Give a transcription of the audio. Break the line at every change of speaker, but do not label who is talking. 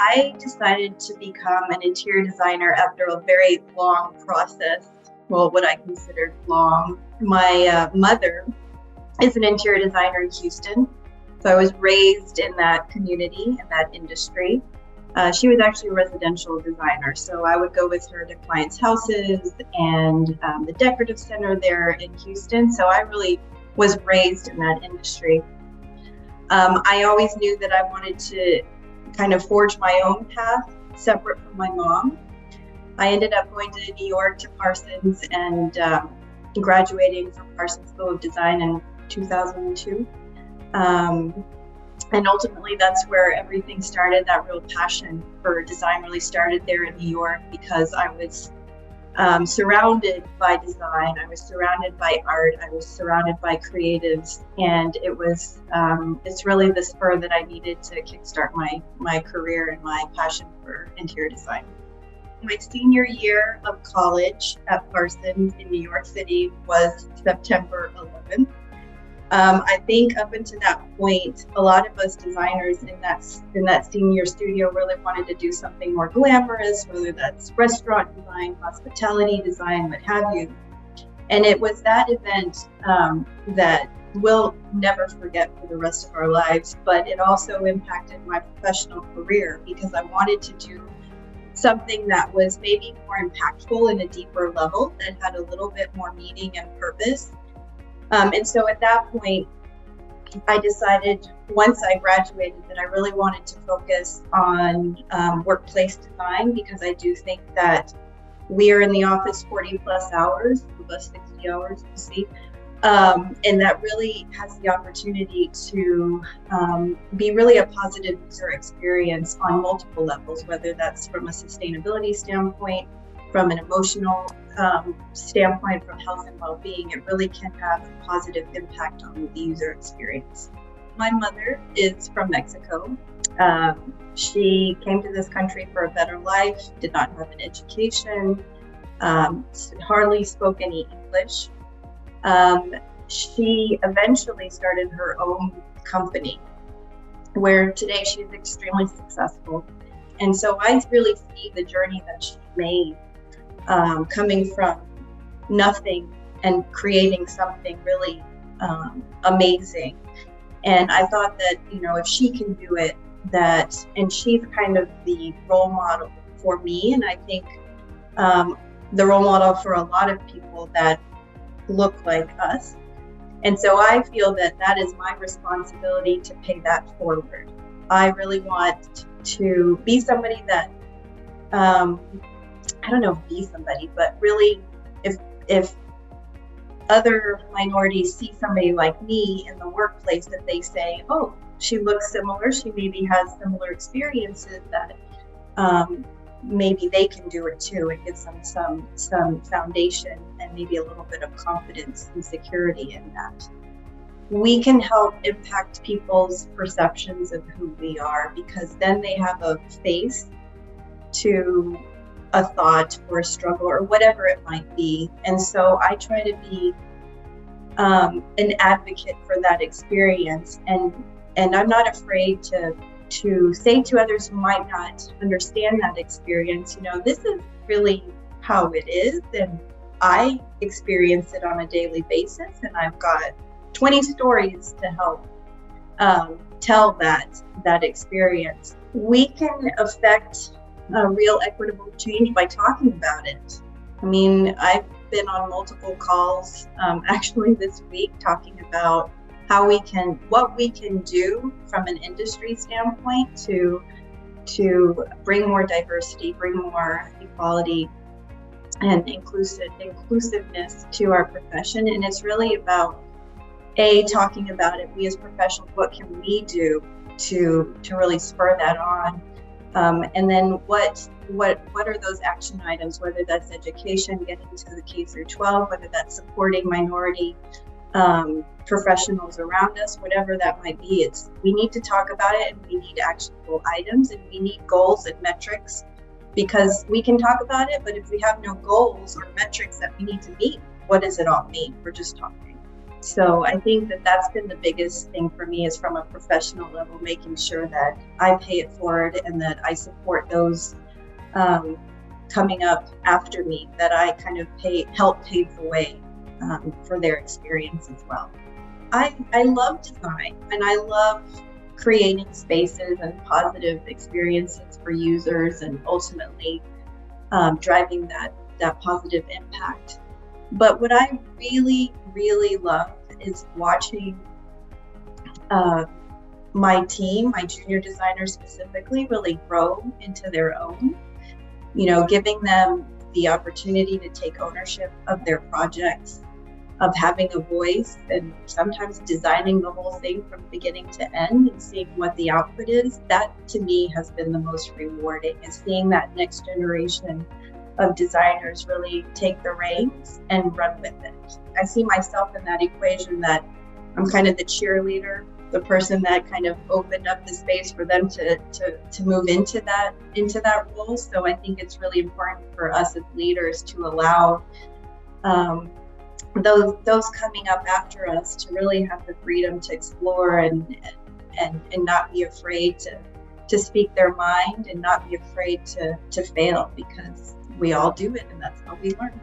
I decided to become an interior designer after a very long process. Well, what I considered long. My mother is an interior designer in Houston. So I was raised in that community, in that industry. She was actually a residential designer. So I would go with her to clients' houses and the decorative center there in Houston. So I really was raised in that industry. I always knew that I wanted to kind of forge my own path separate from my mom. I ended up going to New York to Parsons and graduating from Parsons School of Design in 2002. And ultimately, that's where everything started. That real passion for design really started there in New York because I was surrounded by design. I was surrounded by art. I was surrounded by creatives. And it was, it's really the spur that I needed to kickstart my career and my passion for interior design. My senior year of college at Parsons in New York City was September 11th. I think up until that point, a lot of us designers in that senior studio really wanted to do something more glamorous, whether that's restaurant design, hospitality design, what have you. And it was that event that we'll never forget for the rest of our lives, but it also impacted my professional career because I wanted to do something that was maybe more impactful in a deeper level, that had a little bit more meaning and purpose. And so at that point, I decided once I graduated that I really wanted to focus on workplace design because I do think that we are in the office 40 plus hours, plus 60 hours, we'll see. And that really has the opportunity to be really a positive user experience on multiple levels, whether that's from a sustainability standpoint, from an emotional standpoint, from health and well-being. It really can have a positive impact on the user experience. My mother is from Mexico. She came to this country for a better life, did not have an education, hardly spoke any English. She eventually started her own company where today she is extremely successful. And so I really see the journey that she made coming from nothing and creating something really amazing. And I thought that, if she can do it, and she's kind of the role model for me. And I think the role model for a lot of people that look like us. And so I feel that that is my responsibility to pay that forward. I really want to be somebody that, I don't know if be somebody, but really if other minorities see somebody like me in the workplace, that they say, oh, she looks similar, she maybe has similar experiences, that maybe they can do it too. It gives them some foundation and maybe a little bit of confidence and security in that. We can help impact people's perceptions of who we are because then they have a face to a thought or a struggle or whatever it might be. And so I try to be an advocate for that experience. And I'm not afraid to say to others who might not understand that experience, this is really how it is. And I experience it on a daily basis. And I've got 20 stories to help tell that experience. We can affect real equitable change by talking about it. I mean, I've been on multiple calls actually this week talking about what we can do from an industry standpoint to bring more diversity, bring more equality and inclusiveness to our profession. And it's really about talking about it. We as professionals, what can we do to really spur that on? And then what are those action items, whether that's education, getting to the K through 12, whether that's supporting minority professionals around us, whatever that might be. We need to talk about it, and we need actionable items, and we need goals and metrics, because we can talk about it, but if we have no goals or metrics that we need to meet, what does it all mean? We're just talking. So I think that that's been the biggest thing for me, is from a professional level, making sure that I pay it forward and that I support those coming up after me, that I kind of help pave the way for their experience as well. I love design, and I love creating spaces and positive experiences for users, and ultimately driving that positive impact. But what I really, really love is watching my team, my junior designers specifically, really grow into their own, giving them the opportunity to take ownership of their projects, of having a voice, and sometimes designing the whole thing from beginning to end and seeing what the output is. That to me has been the most rewarding, is seeing that next generation of designers really take the reins and run with it. I see myself in that equation, that I'm kind of the cheerleader, the person that kind of opened up the space for them to move into that role. So I think it's really important for us as leaders to allow those coming up after us to really have the freedom to explore and not be afraid to speak their mind, and not be afraid to fail, because we all do it, and that's how we learn.